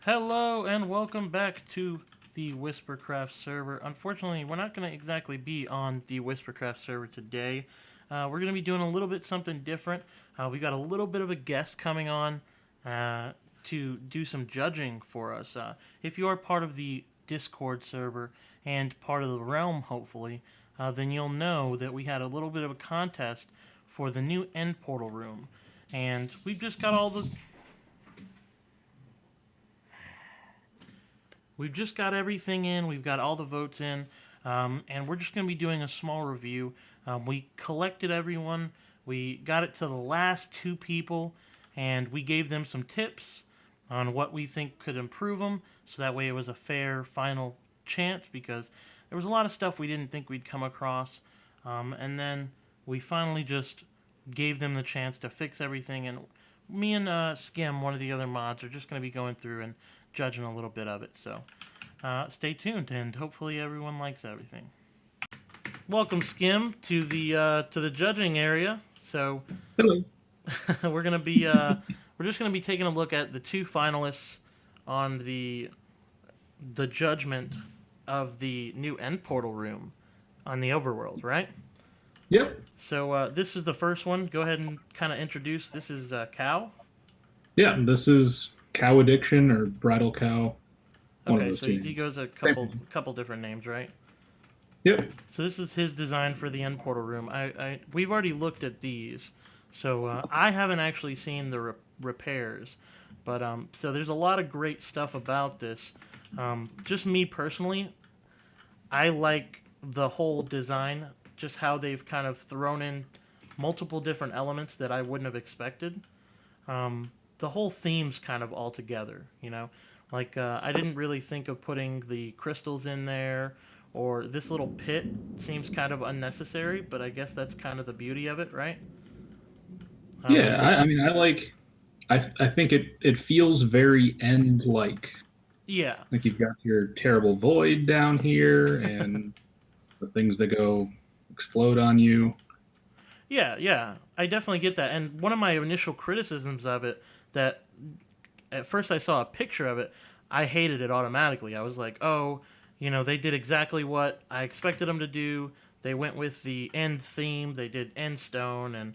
Hello and welcome back to the Whispercraft server. Unfortunately, we're not going to exactly be on the Whispercraft server today. We're going to be doing a little bit something different. We got a little bit of a guest coming on to do some judging for us. If you are part of the Discord server and part of the realm, hopefully, then you'll know that we had a little bit of a contest for the new end portal room. And we've just got all the We've just got everything in. We've got all the votes in. And we're just going to be doing a small review. We collected everyone. We got it to the last two people. And we gave them some tips on what we think could improve them. So that way it was a fair final chance. Because there was a lot of stuff we didn't think we'd come across. And then we finally just gave them the chance to fix everything. And me and Skim, one of the other mods, are just going to be going through and judging a little bit of it. So stay tuned, and hopefully everyone likes everything. Welcome, Skim, to the judging area. So Hello. we're just gonna be taking a look at the two finalists on the judgment of the new end portal room on the overworld, right? Yep. So this is the first one. Go ahead and kind of introduce. This is Cow. Yeah, this is cow addiction or bridal cow. One of Okay, those so two he names. goes a Same couple thing. couple different names, right? Yep. So this is his design for the end portal room. We've already looked at these, so I haven't actually seen the repairs, but so there's a lot of great stuff about this. Just me personally, I like the whole design, just how they've kind of thrown in multiple different elements that I wouldn't have expected. The whole theme's kind of all together, you know. Like I didn't really think of putting the crystals in there, or this little pit seems kind of unnecessary, but I guess that's kind of the beauty of it, right? Yeah, And I mean, I like. I think it feels very end like. yeah, Like you've got your terrible void down here, and the things that go explode on you. yeah, I definitely get that. And one of my initial criticisms of it, that at first I saw a picture of it, I hated it automatically. I was like, oh, they did exactly what I expected them to do. They went with the end theme. They did end stone, and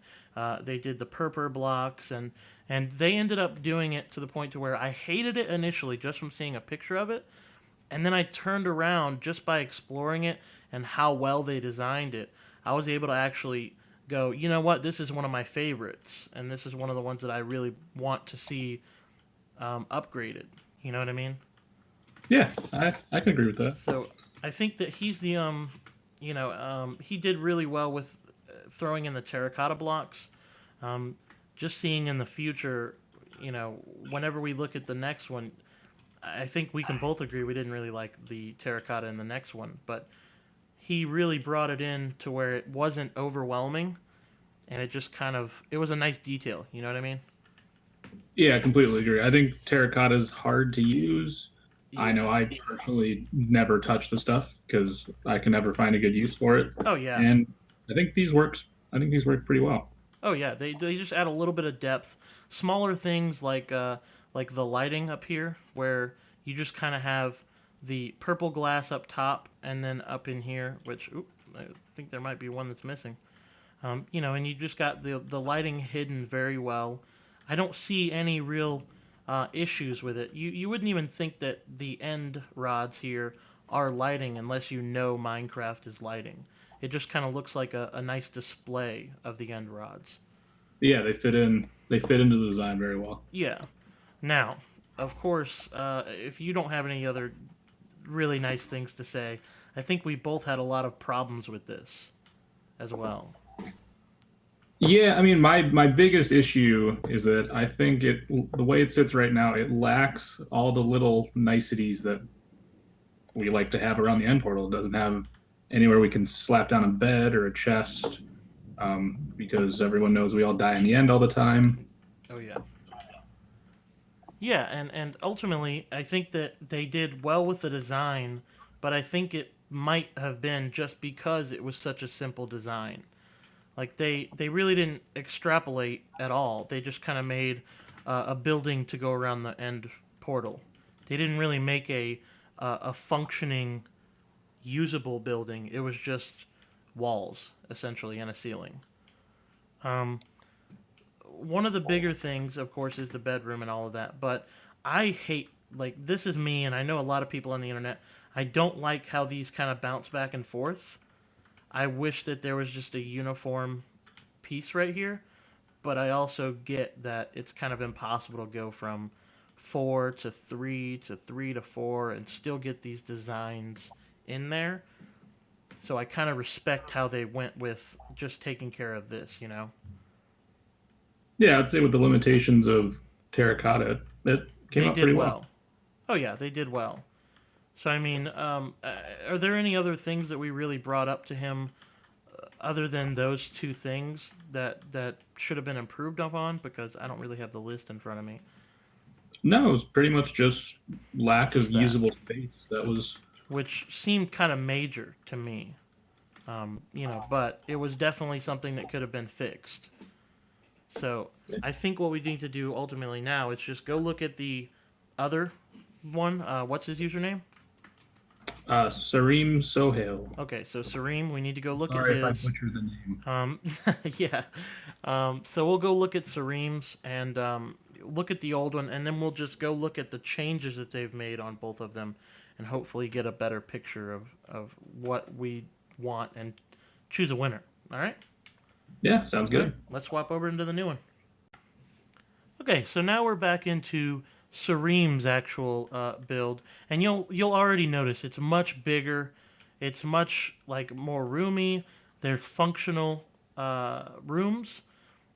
they did the purple blocks, and they ended up doing it to the point to where I hated it initially just from seeing a picture of it, and then I turned around just by exploring it and how well they designed it. I was able to actually go, you know what, this is one of my favorites, and this is one of the ones that I really want to see upgraded. You know what I mean? Yeah, I can agree with that. So I think that he's the he did really well with throwing in the terracotta blocks. Um, just seeing in the future, whenever we look at the next one, I think we can both agree we didn't really like the terracotta in the next one, but he really brought it in to where it wasn't overwhelming, and it was a nice detail. You know what I mean? Yeah, I completely agree. I think terracotta is hard to use. I know Yeah. I personally never touch the stuff because I can never find a good use for it, Oh yeah. and I think these works. I think these work pretty well. Oh yeah, they just add a little bit of depth. Smaller things like the lighting up here, where you just kind of have the purple glass up top, and then up in here, which I think there might be one that's missing. And you just got the lighting hidden very well. I don't see any real issues with it. You wouldn't even think that the end rods here are lighting unless you know Minecraft is lighting. It just kind of looks like a nice display of the end rods. Yeah, they fit in. They fit into the design very well. Yeah. Now, of course, if you don't have any other really nice things to say, I think we both had a lot of problems with this as well. Yeah, I mean, my biggest issue is that I think the way it sits right now, it lacks all the little niceties that we like to have around the end portal. It doesn't have anywhere we can slap down a bed or a chest, because everyone knows we all die in the end all the time. Oh yeah. Yeah, and ultimately, I think that they did well with the design, but I think it might have been just because it was such a simple design. Like they really didn't extrapolate at all. They just kind of made a building to go around the end portal. They didn't really make a functioning, usable building. It was just walls essentially and a ceiling. Um, One of the bigger things, of course, is the bedroom and all of that. But I hate, like, this is me, and I know a lot of people on the internet. I don't like how these kind of bounce back and forth. I wish that there was just a uniform piece right here, but I also get that it's kind of impossible to go from 4 to 3 to 3 to 4 and still get these designs in there. So I kind of respect how they went with just taking care of this, you know? Yeah, I'd say with the limitations of terracotta, it came They out did pretty well. well. Oh, yeah, they did well. So, I mean, are there any other things that we really brought up to him other than those two things that should have been improved upon? Because I don't really have the list in front of me. No, it was pretty much just lack of Just that, usable space. That was which seemed kind of major to me. But it was definitely something that could have been fixed. So I think what we need to do ultimately now is just go look at the other one. What's his username? Sareem Sohail. Okay, so Sareem, we need to go look at Sorry if I his. butchered the name. Yeah. So we'll go look at Sareem's and look at the old one, and then we'll just go look at the changes that they've made on both of them, and hopefully get a better picture of what we want and choose a winner. All right. Yeah, sounds All right. good. Let's swap over into the new one. Okay, so now we're back into Sareem's actual build, and you'll already notice it's much bigger. It's much like more roomy. There's functional rooms.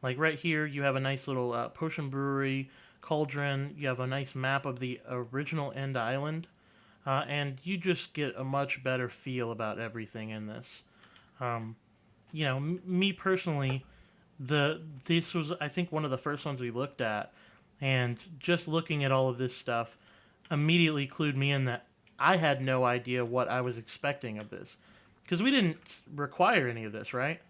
Like right here, you have a nice little potion brewery, cauldron. You have a nice map of the original End Island, and you just get a much better feel about everything in this. Um, me personally, this was I think one of the first ones we looked at, and just looking at all of this stuff immediately clued me in that I had no idea what I was expecting of this because we didn't require any of this, right?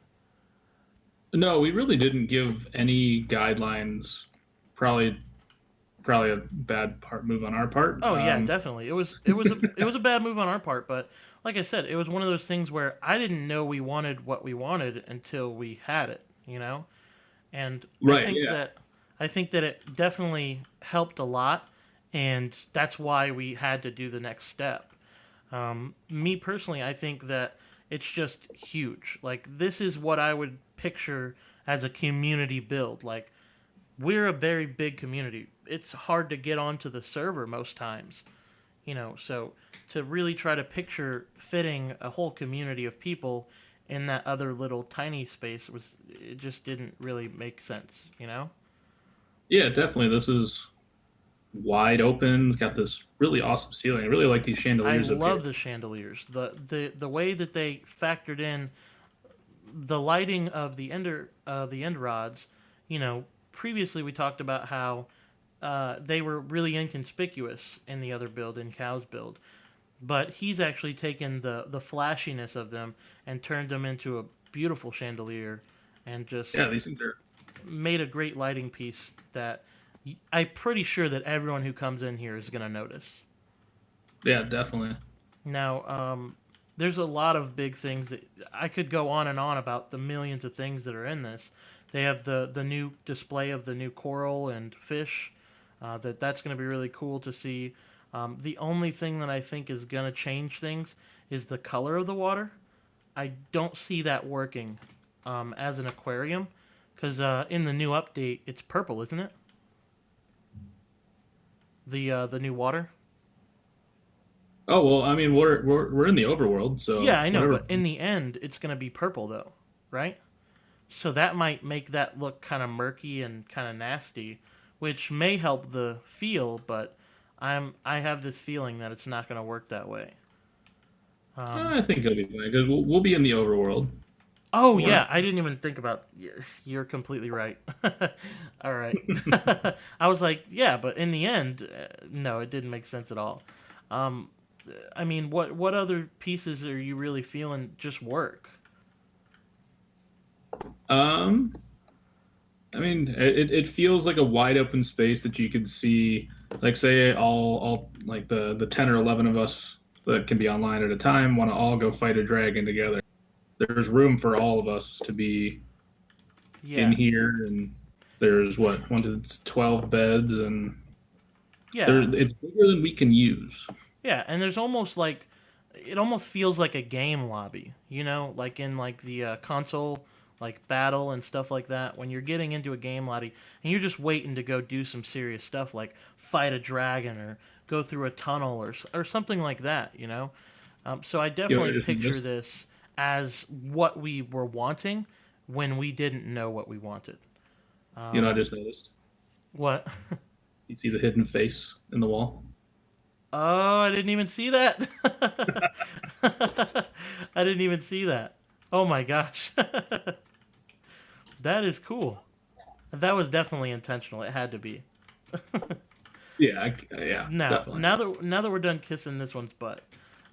No, we really didn't give any guidelines. Probably, probably a bad part move on our part. Oh yeah, definitely. It was a bad move on our part, but like I said, it was one of those things where I didn't know we wanted what we wanted until we had it, you know? And Right. Yeah. I think that it definitely helped a lot, and that's why we had to do the next step. Me personally, I think that it's just huge. Like this is what I would picture as a community build. Like we're a very big community. It's hard to get onto the server most times, so to really try to picture fitting a whole community of people in that other little tiny space it just didn't really make sense. Yeah, definitely. This is wide open. It's got this really awesome ceiling. I really like these I chandeliers up here. love the chandeliers. The way that they factored in the lighting of the end rods. Previously we talked about how they were really inconspicuous in the other build, in Cow's build, but he's actually taken the flashiness of them and turned them into a beautiful chandelier, and just Yeah, these things are. made a great lighting piece that I'm pretty sure that everyone who comes in here is going to notice. Yeah, definitely. Now, there's a lot of big things that I could go on and on about the millions of things that are in this. They have the new display of the new coral and fish. That's going to be really cool to see. The only thing that I think is going to change things is the color of the water. I don't see that working as an aquarium because in the new update it's purple, isn't it? The new water. Oh well, I mean we're in the overworld, so Yeah, I know, whatever. but in the end it's going to be purple though, right? So that might make that look kind of murky and kind of nasty, which may help the feel, but I have this feeling that it's not going to work that way. Um, I think it'll be fine because we'll be in the overworld. oh We're yeah, not. I didn't even think about. You're completely right. All right, I was like, yeah, but in the end, no, it didn't make sense at all. Um, I mean, what other pieces are you really feeling just work? Um, I mean, it feels like a wide open space that you could see like say all like the 10 or 11 of us that can be online at a time want to all go fight a dragon together. There's room for all of us to be in Yeah, here, and there's what 12 beds, and yeah, it's bigger than we can use. yeah. And there's almost like it almost feels like a game lobby, you know, like in like the console like battle and stuff like that. When you're getting into a game lobby and you're just waiting to go do some serious stuff like fight a dragon or go through a tunnel or something like that, you know. So I You know, definitely I just picture noticed. this as what we were wanting when we didn't know what we wanted. You know, I Um, just noticed. what? You see the hidden face in the wall. Oh, I didn't even see that. I didn't even see that. Oh my gosh. That is cool. That was definitely intentional. It had to be. Yeah, yeah, Now, definitely. now that we're done kissing this one's butt,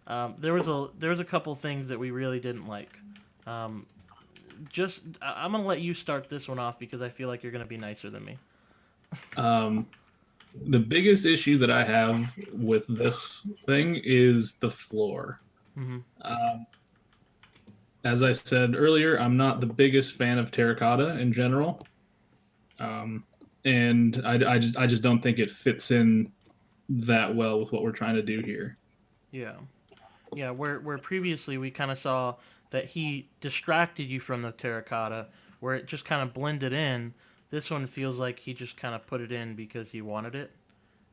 there was a couple things that we really didn't like. Um, I'm gonna let you start this one off because I feel like you're gonna be nicer than me. Um, the biggest issue that I have with this thing is the floor. Hmm. Um, as I said earlier, I'm not the biggest fan of terracotta in general, um, and I just don't think it fits in that well with what we're trying to do here. Yeah, yeah. Where previously we kind of saw that he distracted you from the terracotta, where it just kind of blended in. This one feels like he just kind of put it in because he wanted it,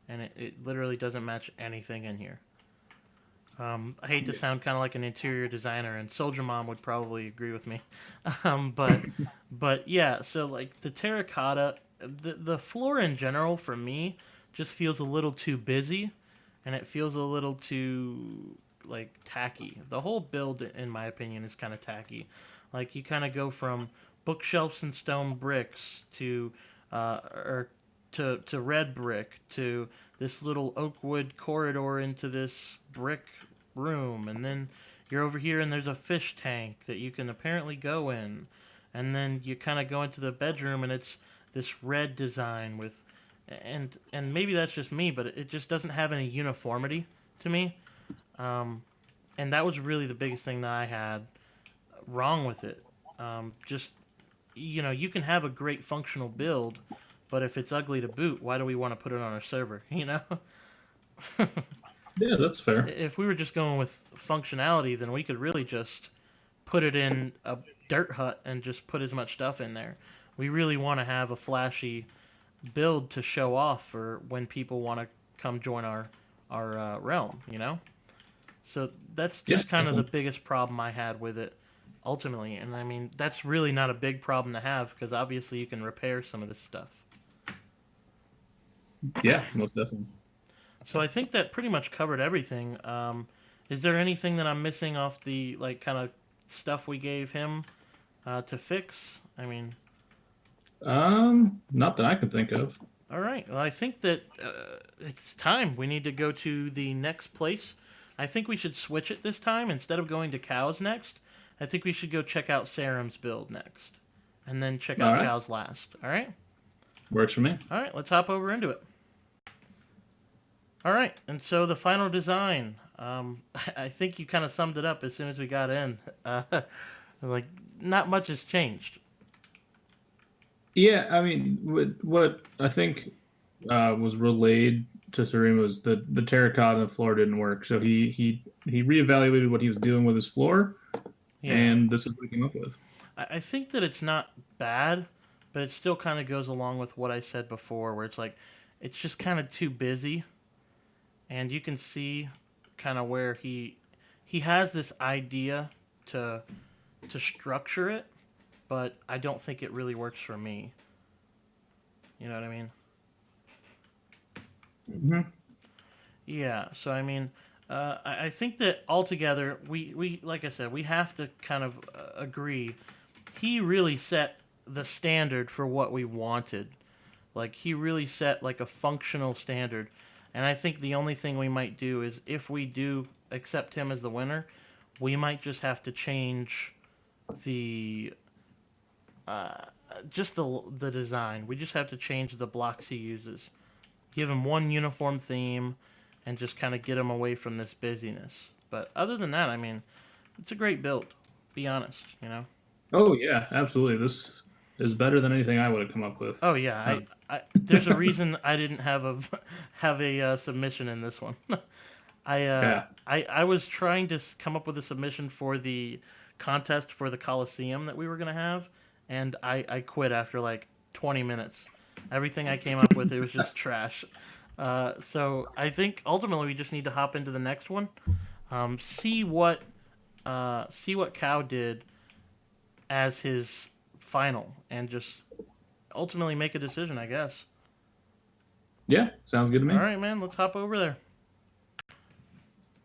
and it literally doesn't match anything in here. I hate to Yeah. sound kind of like an interior designer, and Soldier Mom would probably agree with me. But yeah, so like the terracotta, the floor in general for me just feels a little too busy, and it feels a little too like tacky. The whole build, in my opinion, is kind of tacky. Like you kind of go from bookshelves and stone bricks or to red brick to this little oak wood corridor into this brick room, and then you're over here and there's a fish tank that you can apparently go in, and then you kind of go into the bedroom and it's this red design with, and maybe that's just me, but it just doesn't have any uniformity to me. um, and that was really the biggest thing that I had wrong with it. Just you can have a great functional build, but if it's ugly to boot, why do we want to put it on our server? Yeah, that's fair. If we were just going with functionality, then we could really just put it in a dirt hut and just put as much stuff in there. We really want to have a flashy build to show off for when people want to come join our realm, you know. So that's Yeah, just kind of the definitely. biggest problem I had with it ultimately, and I mean that's really not a big problem to have because obviously you can repair some of this stuff. Yeah, most definitely. So I think that pretty much covered everything. Is there anything that I'm missing off the like kind of stuff we gave him to fix? I mean, Not that I can think of. all right. Well, I think that it's time. We need to go to the next place. I think we should switch it this time. Instead of going to cows next, I think we should go check out Sarum's build next. And then check All out right, cows last. All right? works for me. All right, let's hop over into it. All right, and so the final design. I think you kind of summed it up as soon as we got in. Like, not much has changed. Yeah, I mean, what I think was relayed to Sarim was the terracotta on the floor didn't work, so he reevaluated what he was doing with his floor, Yeah. and this is what he came up with. I think that it's not bad, but it still kind of goes along with what I said before, where it's like, it's just kind of too busy. And you can see kind of where he has this idea to to structure it, but I don't think it really works for me. You know what I mean? Hmm. Yeah. So I mean, I think that altogether, we like I said, we have to kind of agree. He really set the standard for what we wanted. Like he really set like a functional standard, and I think the only thing we might do is if we do accept him as the winner, we might just have to change the uh, just the design. We just have to change the blocks he uses. give him one uniform theme, and just kind of get him away from this busyness. But other than that, I mean, it's a great build. Be honest, you know. Oh yeah, absolutely. This is better than anything I would have come up with. Oh yeah, Um, there's a reason I didn't have a have a submission in this one. yeah. I was trying to come up with a submission for the contest for the Coliseum that we were gonna have, and I quit after like 20 minutes. Everything I came up with, it was just trash. So I think ultimately we just need to hop into the next one, see what Cow did as his final, and just ultimately make a decision, I guess. Yeah, sounds good to All me. right, man, let's hop over there.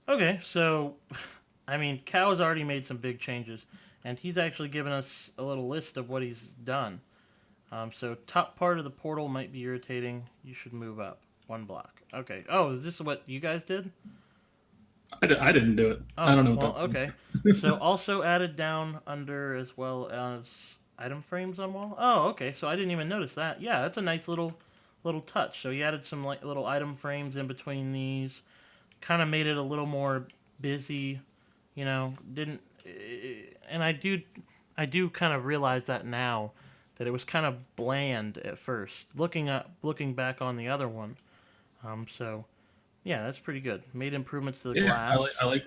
Okay, so I mean, Cow has already made some big changes, and he's actually given us a little list of what he's done. So top part of the portal might be irritating. You should move up one block. Okay. Oh, is this what you guys did? I didn't do it. I Oh, don't know well, what that. okay. So also added down under as well as item frames on wall. Oh, okay. So I didn't even notice that. Yeah, that's a nice little touch. So he added some like little item frames in between these, kind of made it a little more busy. You know, didn't and I do kind of realize that now that it was kind of bland at first. Looking back on the other one. So yeah, that's pretty good. Made improvements to the Yeah, I glass. like.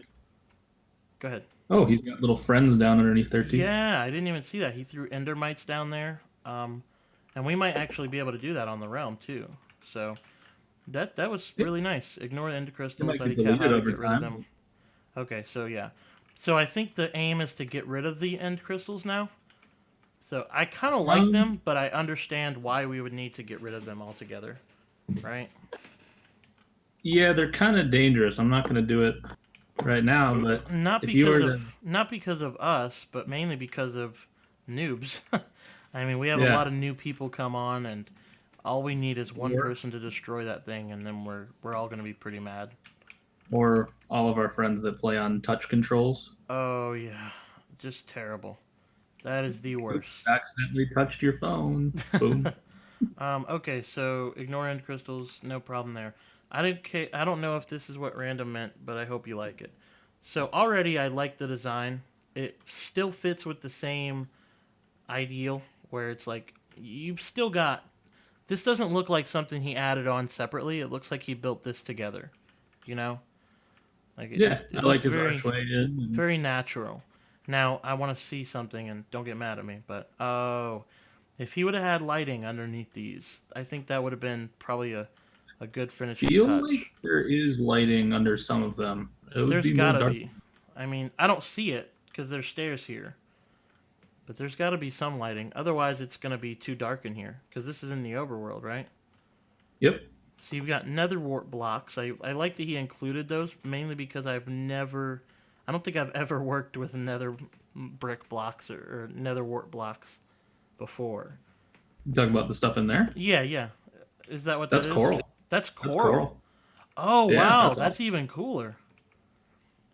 Go ahead. Oh, he's got little friends down underneath there too. Yeah, I didn't even see that. He threw endermites down there. And we might actually be able to do that on the realm too. So that was Yeah, really nice. Ignore the ender it crystals. might get IDK, how deleted to over get rid of time. them. Okay, so yeah. So I think the aim is to get rid of the end crystals now. So I kind of like Um, them, but I understand why we would need to get rid of them altogether, right? yeah, they're kind of dangerous. I'm not going to do it right now, but if you were to, Not because of us, but mainly because of noobs. I mean, we have a yeah, lot of new people come on, and all we need is one or person to destroy that thing, and then we're all gonna be pretty mad. or all of our friends that play on touch controls. Oh yeah, just terrible. That is the Oops, worst. accidentally touched your phone. Boom. Okay, so ignore end crystals, no problem there. I don't know if this is what random meant, but I hope you like it. So already I like the design. It still fits with the same ideal, where it's like you've still got. This doesn't look like something he added on separately. It looks like he built this together. You know, like Yeah, I it like looks his very archway in. And, very natural. Now I want to see something, and don't get mad at me, but oh, if he would have had lighting underneath these, I think that would have been probably a good finishing feel like touch. there is lighting under some of them. It would There's be more gotta dark. be. I mean, I don't see it because there's stairs here, but there's got to be some lighting. Otherwise, it's gonna be too dark in here because this is in the overworld, right? Yep. So you've got nether wart blocks. I like that he included those mainly because I don't think I've ever worked with nether brick blocks or nether wart blocks before. You talking about the stuff in there? Yeah, yeah. Is that what that That's is? coral. That's That's coral. coral. Oh Yeah, wow, that's that's awesome. even cooler.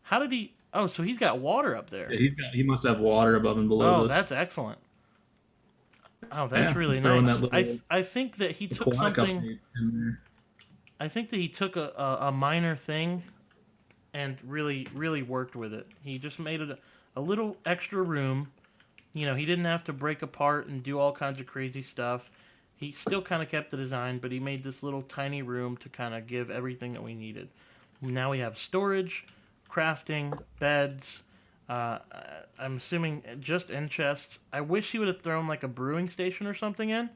How did he? Oh, so he's got water up there. Yeah, he must have water above and below Oh, this. that's excellent. Oh, that's Yeah, really throwing that nice. little I think that he took aquatic something. update in there. I think that he took a minor thing and really worked with it. He just made it a little extra room. You know, he didn't have to break apart and do all kinds of crazy stuff. He still kind of kept the design, but he made this little tiny room to kind of give everything that we needed. Now we have storage, crafting, beds. Uh, I'm assuming just in chests. I wish he would have thrown like a brewing station or something in.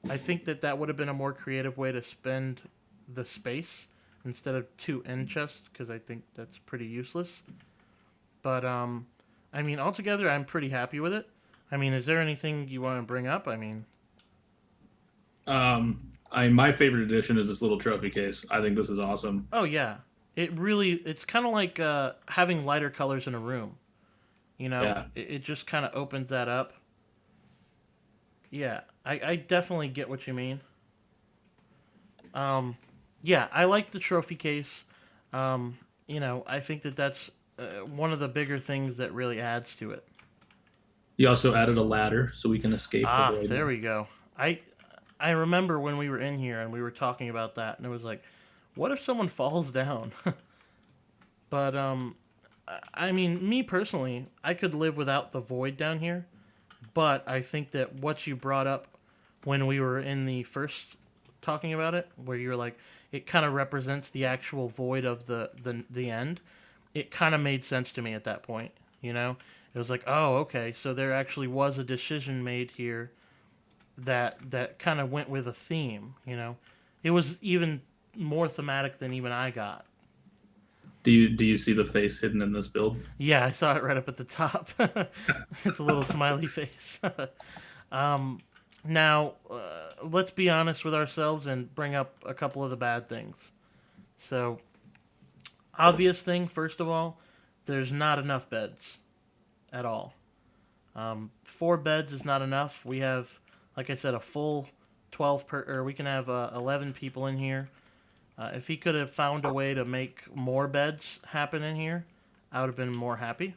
I think that that would have been a more creative way to spend the space instead of two end chests because I think that's pretty useless. But I mean, altogether, I'm pretty happy with it. I mean, is there anything you want to bring up? I mean, My favorite addition is this little trophy case. I think this is awesome. oh yeah, it's kind of like having lighter colors in a room. You know, Yeah, it just kind of opens that up. Yeah, I definitely get what you mean. Um, yeah, I like the trophy case. You know, I think that that's one of the bigger things that really adds to it. he also added a ladder so we can escape the Ah, void. there we go. I I remember when we were in here and we were talking about that, and it was like, what if someone falls down? But I mean, me personally, I could live without the void down here. But I think that what you brought up when we were in the first talking about it, where you were like, it kind of represents the actual void of the end. It kind of made sense to me at that point. You know, it was like, oh, okay, so there actually was a decision made here that kind of went with a theme. You know, it was even more thematic than even I got. Do you see the face hidden in this build? Yeah, I saw it right up at the top. It's a little smiley face. um, Now, let's be honest with ourselves and bring up a couple of the bad things. So, obvious thing, first of all, there's not enough beds at all. 4 beds is not enough. We have, like I said, a full 12 per, or we can have 11 people in here. If he could have found a way to make more beds happen in here, I would have been more happy.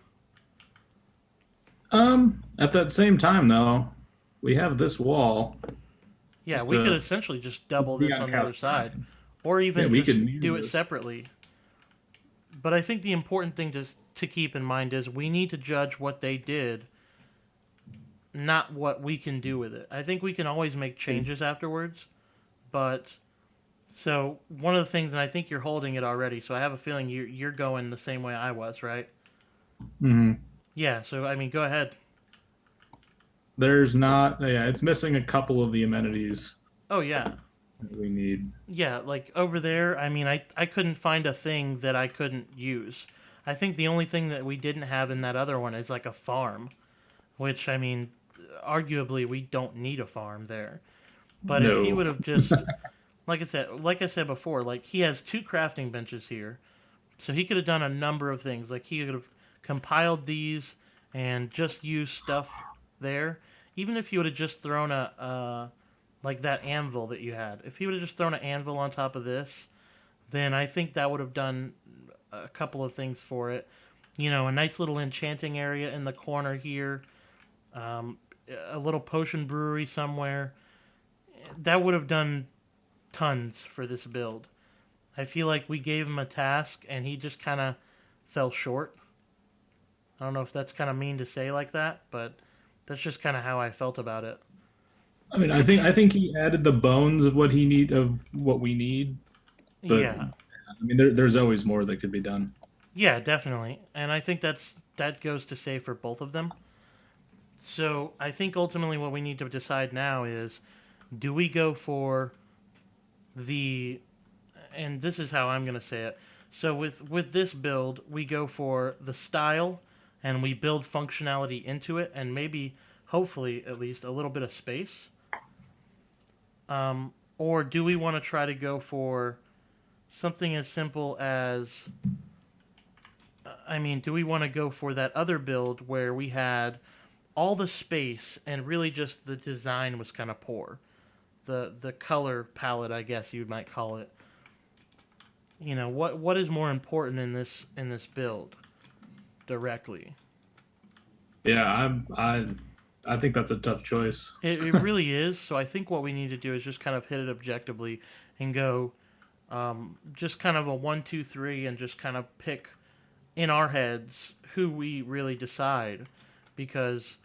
At that same time though, we have this wall Yeah, just we could to essentially just double be this on on the other Cal's side, time. or Yeah, even we just could mirror do it this. separately. But I think the important thing to keep in mind is we need to judge what they did, not what we can do with it. I think we can always make changes afterwards, but so one of the things, and I think you're holding it already, so I have a feeling you're going the same way I was, right? Hmm. Yeah. So I mean, go ahead. There's not. Yeah, it's missing a couple of the amenities Oh yeah. that we need. Yeah, like over there, I mean, I couldn't find a thing that I couldn't use. I think the only thing that we didn't have in that other one is like a farm, which, I mean, arguably we don't need a farm there. But if he No. would have just, like I said before, like he has 2 crafting benches here, so he could have done a number of things. Like he could have compiled these and just used stuff there. Even if he would have just thrown a like that anvil that you had. If he would have just thrown an anvil on top of this, then I think that would have done a couple of things for it. You know, a nice little enchanting area in the corner here, um, a little potion brewery somewhere. That would have done tons for this build. I feel like we gave him a task and he just kind of fell short. I don't know if that's kind of mean to say like that, but that's just kind of how I felt about it. I mean, I think he added the bones of what we need, but Yeah. I mean, there's always more that could be done. Yeah, definitely. And I think that goes to say for both of them. So I think ultimately what we need to decide now is, do we go for the, and this is how I'm going to say it. So with this build, we go for the style and we build functionality into it and maybe hopefully at least a little bit of space. Or do we want to try to go for something as simple as, I mean, do we want to go for that other build where we had all the space and really just the design was kind of poor? The color palette, I guess you might call it. You know, what is more important in this build directly? Yeah, I think that's a tough choice. It really is. So I think what we need to do is just kind of hit it objectively and go just kind of a one, two, three, and just kind of pick in our heads who we really decide. Because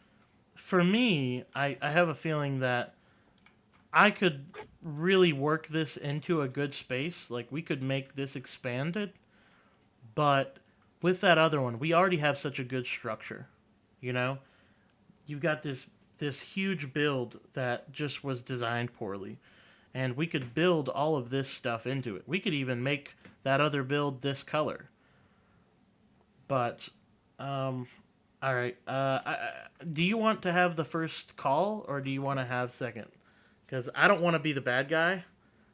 for me, I have a feeling that I could really work this into a good space. Like we could make this expanded, but with that other one, we already have such a good structure. You know, you've got this huge build that just was designed poorly, and we could build all of this stuff into it. We could even make that other build this color. But all right, do you want to have the first call or do you want to have second? Because I don't want to be the bad guy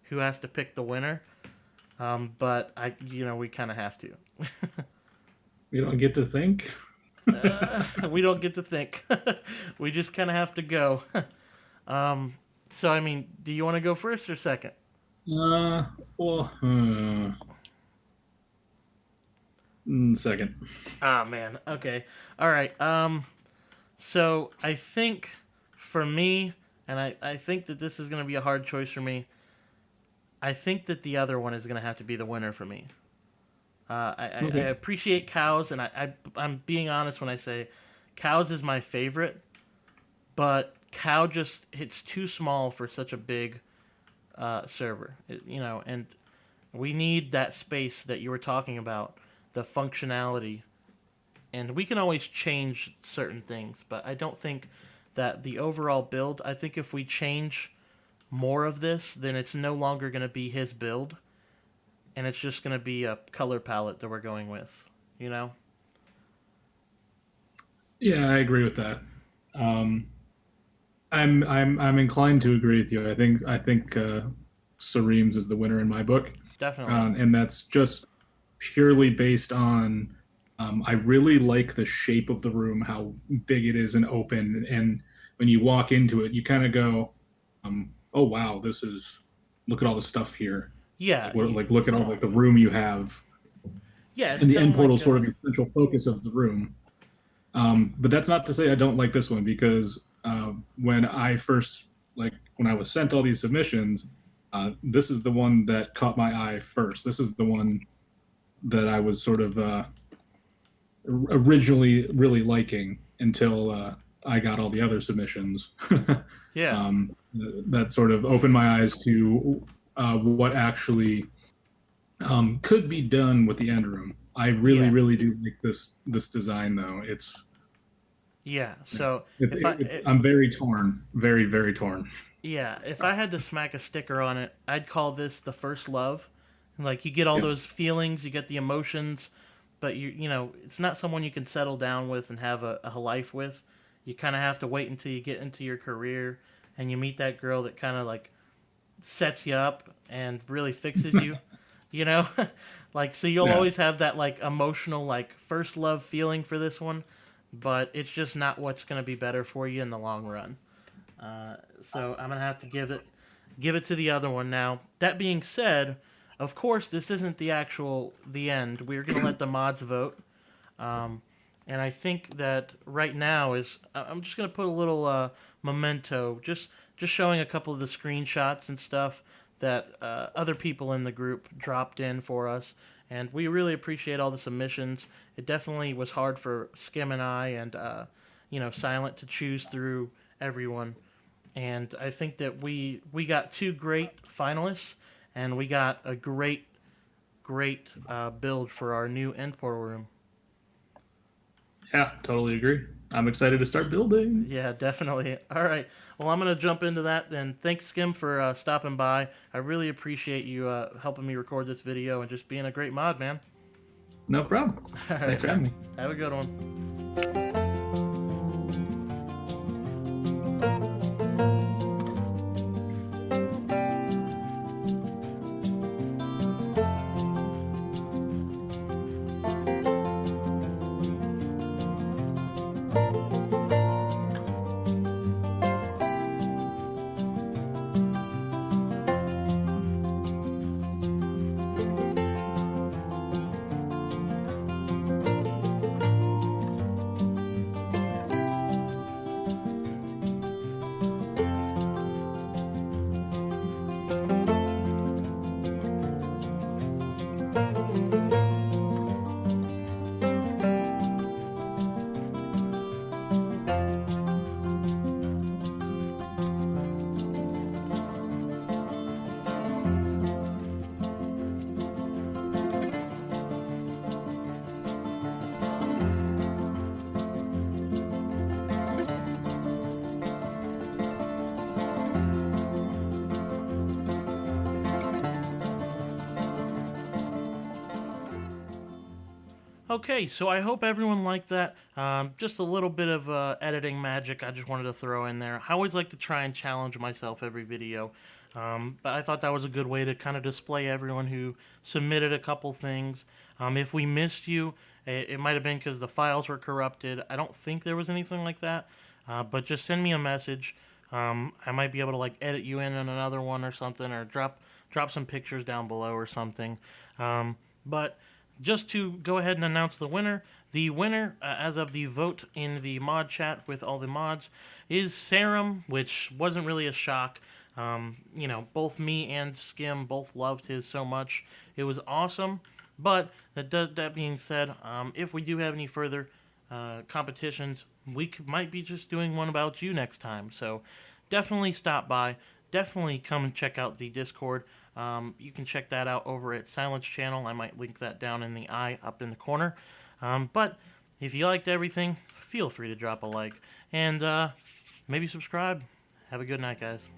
who has to pick the winner. But we kind of have to. We don't get to think. We don't get to think. We just kind of have to go. So I mean, do you want to go first or second? Uh, well, second. Ah man. Okay. All right. So I think for me, and I think that this is going to be a hard choice for me. I think that the other one is going to have to be the winner for me. I Okay. appreciate cows, and I'm being honest when I say cows is my favorite, but cow just it's too small for such a big server, and we need that space that you were talking about, the functionality, and we can always change certain things, but I don't think that the overall build. I think if we change more of this, then it's no longer going to be his build, and it's just going to be a color palette that we're going with, you know? Yeah, I agree with that. Um, I'm inclined to agree with you. I think Sareem's is the winner in my book, Definitely. and that's just purely based on. I really like the shape of the room, how big it is and open, and when you walk into it, you kind of go, "Oh wow, this is look at all the stuff here." Yeah, Like what, like look at all like the room you have, yeah, it's and the kind end of portal like is sort of the central focus of the room. But that's not to say I don't like this one because when I first when I was sent all these submissions, this is the one that caught my eye first. This is the one that I was sort of originally really liking until I got all the other submissions. yeah, That sort of opened my eyes to what actually could be done with the end room. I really, yeah, really do like this design though. yeah. So I'm very torn, very, very torn. yeah, if I had to smack a sticker on it, I'd call this the first love. Like you get all Yeah. those feelings, you get the emotions, but it's not someone you can settle down with and have a life with. You kind of have to wait until you get into your career and you meet that girl that kind of like sets you up and really fixes you. You know, like so you'll Yeah. always have that like emotional like first love feeling for this one, but it's just not what's going to be better for you in the long run. So I'm gonna have to give it to the other one now. That being said, of course, this isn't the end. We're gonna let the mods vote, um, and I think that right now is I'm just gonna put a little memento, just showing a couple of the screenshots and stuff that other people in the group dropped in for us, and we really appreciate all the submissions. It definitely was hard for Skim and I and Silent to choose through everyone, and I think that we got two great finalists, and we got a great build for our new end portal room. Yeah, totally agree. I'm excited to start building. Yeah, definitely. All right. Well, I'm gonna jump into that then. Thanks, Skim, for stopping by. I really appreciate you helping me record this video and just being a great mod, man. No problem. All right. Thanks for having me. Have a good one. Okay, so I hope everyone liked that. Just a little bit of editing magic I just wanted to throw in there. I always like to try and challenge myself every video, but I thought that was a good way to kind of display everyone who submitted a couple things. If we missed you, it might have been because the files were corrupted. I don't think there was anything like that, but just send me a message. I might be able to like edit you in on another one or something, or drop some pictures down below or something. But just to go ahead and announce the winner, The winner, as of the vote in the mod chat with all the mods, is Serum, which wasn't really a shock. Both me and Skim both loved his so much. It was awesome. But that being said, if we do have any further competitions, we might be just doing one about you next time. So definitely stop by. Definitely come and check out the Discord. You can check that out over at Silence Channel. I might link that down in the eye up in the corner. But if you liked everything, feel free to drop a like and maybe subscribe. Have a good night, guys.